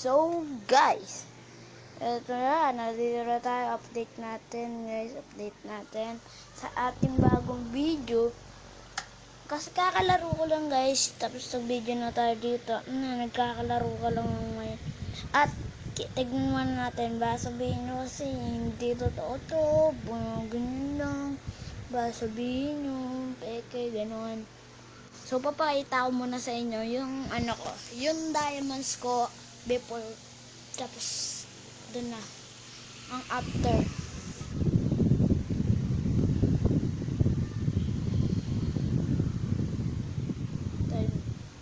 So guys, eto na, nandito na tayo. Update natin guys, update natin sa ating bagong video. Kasi kakalaro ko lang guys, tapos nag-video na tayo dito. Nagkakalaro ka lang ngayon. At tignan naman natin, ba sabihin nyo kasi hindi totoo to, ganyan lang. Ba sabihin nyo, peke, gano'n. So, papakita ko muna sa inyo yung ano ko, yung diamonds ko before, tapos dun na, ang after.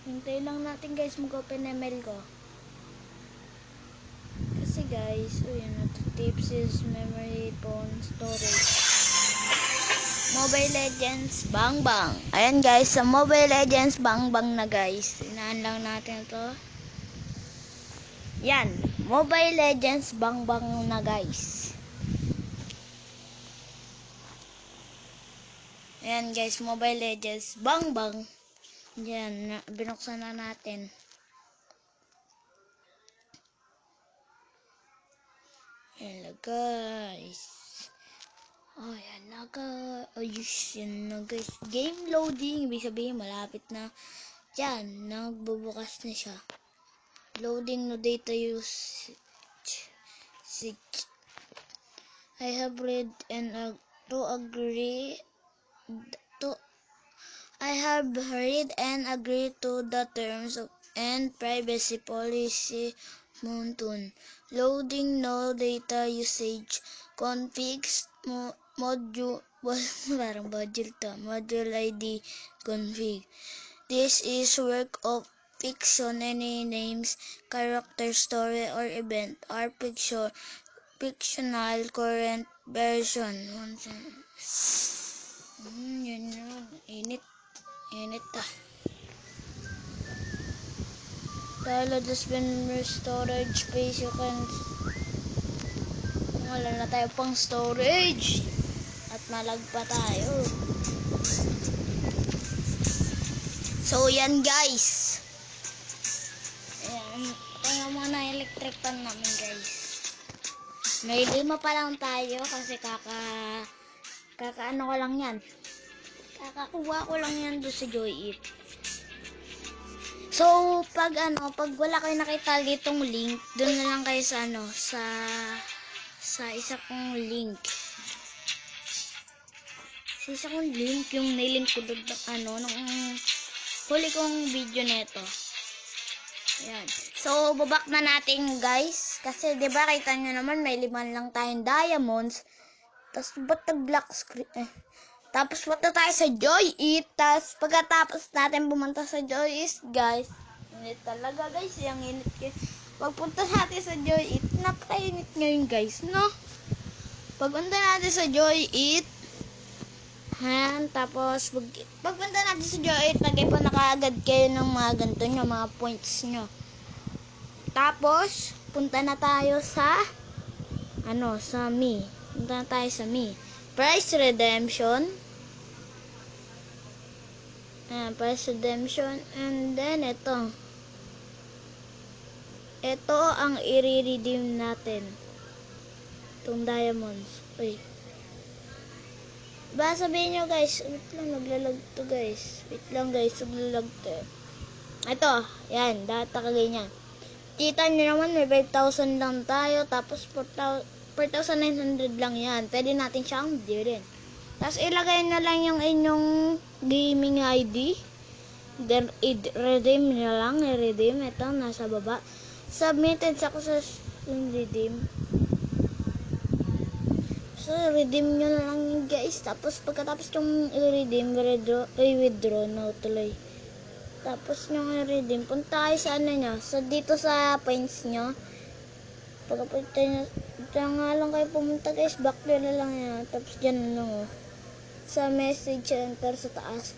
Hintay lang natin guys mag-open ML ko. Kasi guys, yun na to, tips is memory, phone, storage. Mobile Legends Bang Bang. Ayan guys, sa Mobile Legends Bang Bang na guys. Inaan lang natin ito. Yan, Mobile Legends Bang Bang na guys. Ayan guys, Mobile Legends Bang Bang. Yan, binuksan na natin. Ayan guys. Oh, yan na guys. Ayos, yan na guys. Game loading. Ibig sabihin, malapit na. Yan, nagbubukas na siya. Loading no data usage. I have read and I have read and agreed to the terms of and privacy policy Moonton. Loading no data usage configs module ID config. This is work of fiction. Any names, character, story, or event are fictional current version. Yun yun. Init ah. Download has been storage space. You can wala na tayo pang storage at malag pa tayo. So yan guys, ayan, tingnan mo na electric pan namin guys. May 5 pa lang tayo kasi kakaano ko lang yan, kakakuha ko lang yan doon sa Joy It. So pag wala kayo nakita ditong link, doon na lang kayo sa sa isa kong link. Sa isa kong link, yung nilink ko doon nung huli kong video neto. Yan. So babak na natin guys, kasi 'di ba kita nyo naman may 5 lang tayong diamonds. Tapos ba't nag-black screen Tapos punta tayo sa Joy It. Tapos pagkatapos natin pumunta sa Joy It guys, init talaga guys, yung init kayo. Pagpunta natin sa Joy It, napakainit ngayon guys, no? Pagpunta natin sa Joy It, tapos pagpunta natin sa Joy It, nag-ipon na kaagad kayo ng mga ganito nyo, mga points nyo. Tapos punta na tayo sa sa Me. Punta na tayo sa Me. Price redemption. Price redemption, and then ito ang i-redeem natin, itong diamonds. Uy, ba sabihin nyo guys, wait lang, naglalag to guys, wait lang guys, naglalag to. Ito, yan, data kaganyan. Kita nyo naman may 5,000 lang tayo, tapos 4,900 lang yan. Pwede natin siyang bilhin. Tapos ilagay na lang yung inyong gaming ID. Then redeem nyo lang, i-redeem. Ito, nasa baba. Submitted sa ko sa redeem. So, redeem nyo na lang yun guys. Tapos pagkatapos yung i-redeem, i-withdraw na tuloy. Tapos yung i-redeem, punta kayo sa dito sa points nyo. Pagkapunta nyo, nga lang kayo pumunta guys, back na lang yan. Tapos dyan sa message center sa taas.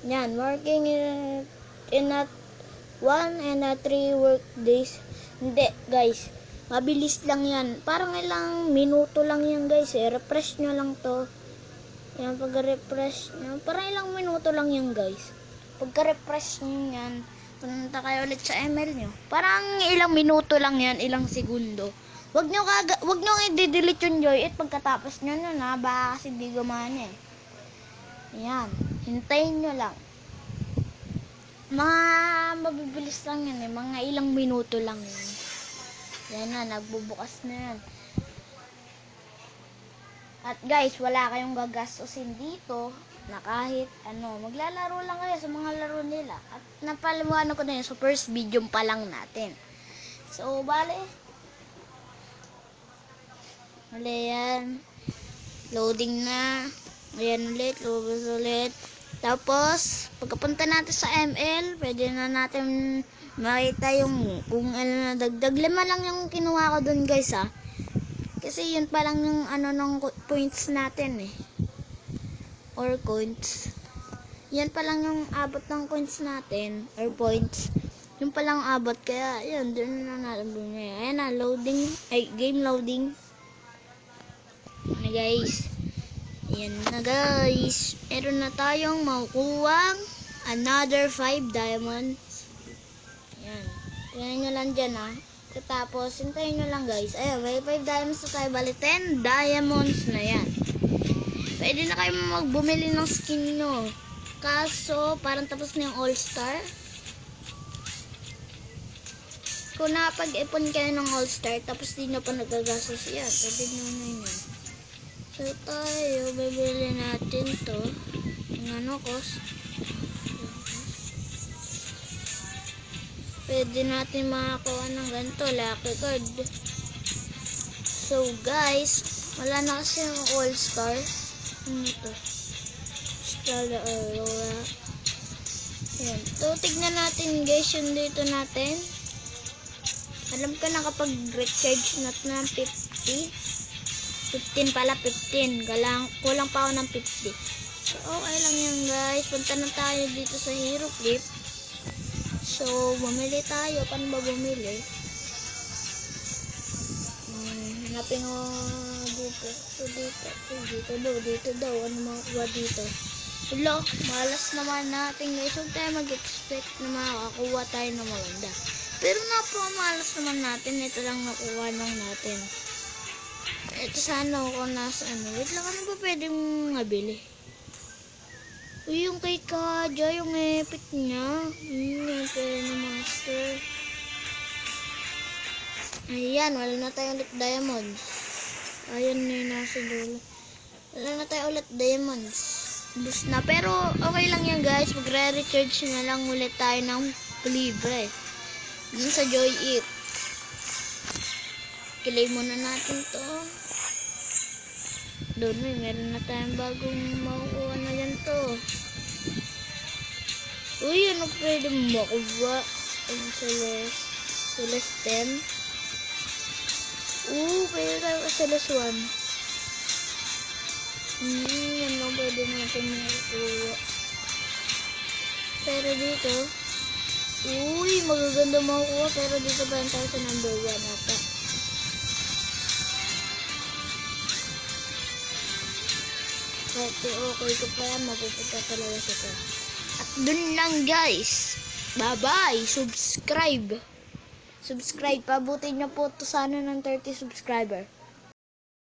Yan, working in at 1 and 3 work days. Hindi guys, mabilis lang yan. Parang ilang minuto lang yan guys. Refresh nyo lang to. Yan, pag-refresh nyo, parang ilang minuto lang yan guys. Pagka-refresh nyo yan, Punta kayo ulit sa email nyo. Parang ilang minuto lang yan, ilang segundo. Wag nyo i-delete yung Joy It pagkatapos nyo nun ha. Baka kasi di gumana eh. Ayan. Hintayin nyo lang. Mga mabibilis lang yan eh. Mga ilang minuto lang yan. Yan na, nagbubukas na yan. At guys, wala kayong gagastusin dito na kahit ano, maglalaro lang kayo sa mga laro nila. At napaliwanag ko na yun sa first video pa lang natin. So, bale. Yan. Loading na. Ayan ulit, lubos ulit. Tapos, pagkapunta natin sa ML, pwede na natin makita yung kung ano na dagdag. 5 lang yung kinuha ko dun guys ha. Kasi yun pa lang yung ano ng points natin eh. Or coins. Yan pa lang yung abot ng coins natin. Or points. Yun pa lang abot. Kaya yun, dun na natin bumili. Ayan na, loading. Ay, game loading. Ano guys. Yan na guys. Meron na tayong makukuha another 5 diamonds. Yan. Yan nyo lang dyan ha. Tapos, hintayin nyo lang guys. Ayun, may 5 diamonds na tayo. Bali, 10 diamonds na yan. Pwede na kayo magbumili ng skin nyo. Kaso, parang tapos na yung all-star. Kung napag-ipon kayo ng all-star, tapos di na pa nagagastos yan. Pwede nyo na yun. So, tayo, bibili natin to. Ang ano, cost. Pwede natin makakuha ng ganito, lucky card. So, guys, wala na kasi yung all-star. Ano ito? Strada Aurora. Ayan. So, tignan natin, guys, yung dito natin. Alam ko na kapag recharge natin ng 50. 15 pala, 15. Kulang pa ako ng 50. So, okay lang yan, guys. Punta na tayo dito sa Hero Clip. So, bumili tayo. Paano ba bumili? Hanapin ko dito. So, dito daw. Ano makakuha dito? Hello, malas naman natin, guys. Huwag tayo mag-expect na makakuha tayo ng maganda. Pero napakamalas naman natin. Ito lang nakuha lang natin. Ito sana ako nasa ano. Wait lang, ano ba pwedeng mabili? Uy, yung kay Kaja, yung epic niya. Yung pwede na master. Ayan, wala na tayo ulit diamonds. Ayan na yung nasa dulo. Wala na tayo ulit diamonds. Boost na. Pero okay lang yan guys. Magre-recharge na lang ulit tayo ng libre. Dun sa Joy It. Kilay muna natin to. Doon meron na tayong bagong makukuha na ganito. Uy, ano pwede makuha? Ang Celeste. Pwede tayo sa Celeste 1. Yan lang pwede natin makukuha. Pero dito, magaganda makukuha. Pero dito pa tayo sa number 1 ata. Kahit okay ko pa yan, mapupunta talaga sa ito. At dun lang guys. Bye-bye. Subscribe. Pabutin nyo po to sana ng 30 subscriber.